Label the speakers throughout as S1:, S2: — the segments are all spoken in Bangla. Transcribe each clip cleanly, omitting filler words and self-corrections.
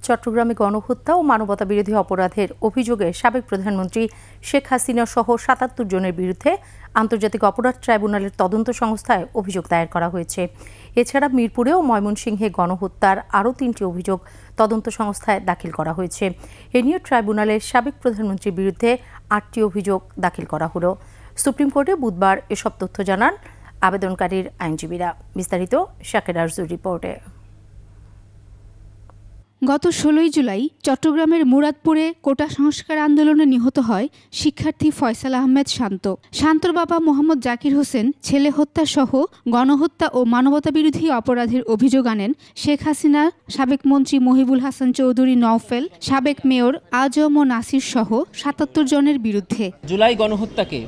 S1: চট্টগ্রামে গণহত্যা ও মানবতাবিরোধী অপরাধের অভিযোগে সাবেক প্রধানমন্ত্রী শেখ হাসিনা সহ ৭৭ জনের বিরুদ্ধে আন্তর্জাতিক অপরাধ ট্রাইব্যুনালের তদন্ত সংস্থায় অভিযোগ দায়ের করা হয়েছে। এছাড়া মিরপুরে ও ময়মনসিংহে গণহত্যার আরও ৩টি অভিযোগ তদন্ত সংস্থায় দাখিল করা হয়েছে। এ নিয়ে ট্রাইব্যুনালের সাবেক প্রধানমন্ত্রীর বিরুদ্ধে ৮টি অভিযোগ দাখিল করা হলো। সুপ্রিম কোর্টে বুধবার এসব তথ্য জানান আবেদনকারীর আইনজীবীরা। বিস্তারিত শাকের আরজুর রিপোর্টে।
S2: গত ১৬ জুলাই চট্টগ্রামের মুরাদপুরে কোটা সংস্কার আন্দোলনে নিহত হয় শিক্ষার্থী ফয়সাল আহমেদ শান্ত। শান্তর বাবা মোহাম্মদ জাকির হোসেন ছেলে হত্যা সহ গণহত্যা ও মানবতাবিরোধী অপরাধের অভিযোগ আনেন শেখ হাসিনা, সাবেক মন্ত্রী মহিবুল হাসান চৌধুরী নওফেল, সাবেক মেয়র আজম ও নাসির সহ ৭৭ জনের বিরুদ্ধে।
S3: জুলাই গণহত্যাকে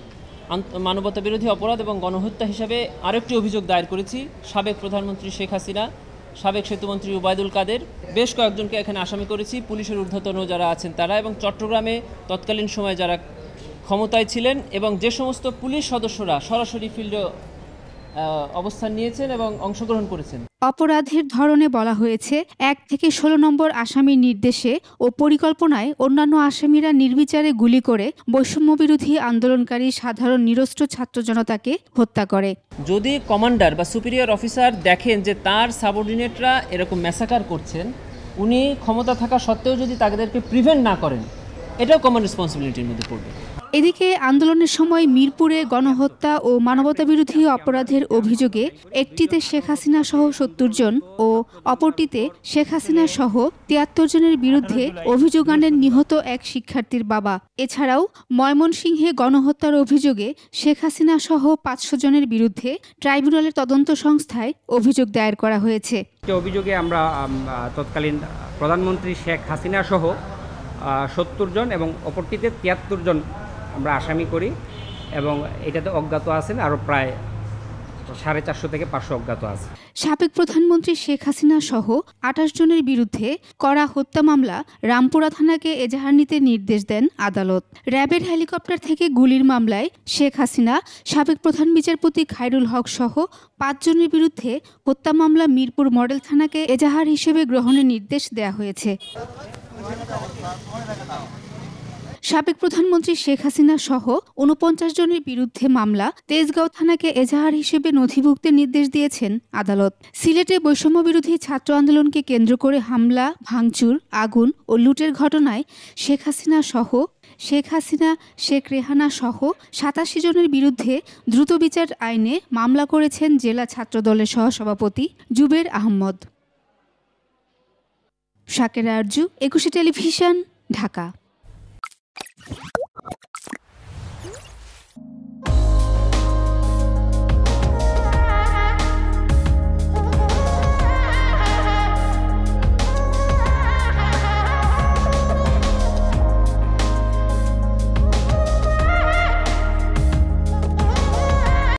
S3: মানবতাবিরোধী অপরাধ এবং গণহত্যা হিসাবে আরেকটি অভিযোগ দায়ের করেছি সাবেক প্রধানমন্ত্রী শেখ হাসিনা, সাবেক সেতুমন্ত্রী ওবায়দুল কাদের, বেশ কয়েকজনকে এখানে আসামি করেছি, পুলিশের ঊর্ধ্বতন যারা আছেন তারা, এবং চট্টগ্রামে তৎকালীন সময়ে যারা ক্ষমতায় ছিলেন এবং যে সমস্ত পুলিশ সদস্যরা সরাসরি ফিল্ডে অবস্থান নিয়েছেন এবং অংশগ্রহণ করেছেন।
S2: অপরাধের ধরনে বলা হয়েছে ১ থেকে ১৬ নম্বর আসামির নির্দেশে ও পরিকল্পনায় অন্যান্য আসামিরা নির্বিচারে গুলি করে বৈষম্যবিরোধী আন্দোলনকারী সাধারণ নিরস্ত্র ছাত্র জনতাকে হত্যা করে।
S3: যদি কমান্ডার বা সুপিরিয়র অফিসার দেখেন যে তার সাবঅর্ডিনেটরা এরকম ম্যাসাকার করছেন, উনি ক্ষমতা থাকা সত্ত্বেও যদি তাদেরকে প্রিভেন্ট না করেন, এটাও কমন রেসপন্সিবিলিটির মধ্যে পড়বে।
S2: এদিকে আন্দোলনের সময় মিরপুরে গণহত্যা ও মানবতাবিরোধী অপরাধের অভিযোগে একটিতে শেখ হাসিনা সহ ৭০ জন ও অপরটিতে শেখ হাসিনা সহ ৭৩ জনের বিরুদ্ধে অভিযোগ আনেন নিহত এক শিক্ষার্থীর বাবা। এছাড়াও ময়মনসিংহে গণহত্যার অভিযোগে শেখ হাসিনা সহ ৫০০ জনের বিরুদ্ধে ট্রাইব্যুনালের তদন্ত সংস্থায় অভিযোগ দায়ের করা হয়েছে।
S4: অভিযোগে আমরা তৎকালীন প্রধানমন্ত্রী শেখ হাসিনা সহ ৭০ জন এবং অপরটিতে ৭৩ জন আমরা আসামি করি, এবং এটাতে অজ্ঞাত আছেন আরও প্রায় 450 থেকে 500 অজ্ঞাত আছে।
S2: সাবেক প্রধানমন্ত্রী শেখ হাসিনা সহ ২৮ জনের বিরুদ্ধে করা হত্যা মামলা রামপুরা থানাকে এজাহার নিতে নির্দেশ দেন আদালত। র্যাবের হেলিকপ্টার থেকে গুলির মামলায় শেখ হাসিনা, সাবেক প্রধান বিচারপতি খায়রুল হক সহ ৫ জনের বিরুদ্ধে হত্যা মামলা মিরপুর মডেল থানাকে এজাহার হিসেবে গ্রহণের নির্দেশ দেওয়া হয়েছে। সাবেক প্রধানমন্ত্রী শেখ হাসিনা সহ ৪৯ জনের বিরুদ্ধে মামলা তেজগাঁও থানাকে এজাহার হিসেবে নথিভুক্তের নির্দেশ দিয়েছেন আদালত। সিলেটে বৈষম্যবিরোধী ছাত্র আন্দোলনকে কেন্দ্র করে হামলা, ভাঙচুর, আগুন ও লুটের ঘটনায় শেখ হাসিনা, শেখ রেহানা সহ ৮৭ জনের বিরুদ্ধে দ্রুত বিচার আইনে মামলা করেছেন জেলা ছাত্রদলের সহসভাপতি জুবের আহমদ। শাকের আরজু, ২১ টেলিভিশন, ঢাকা।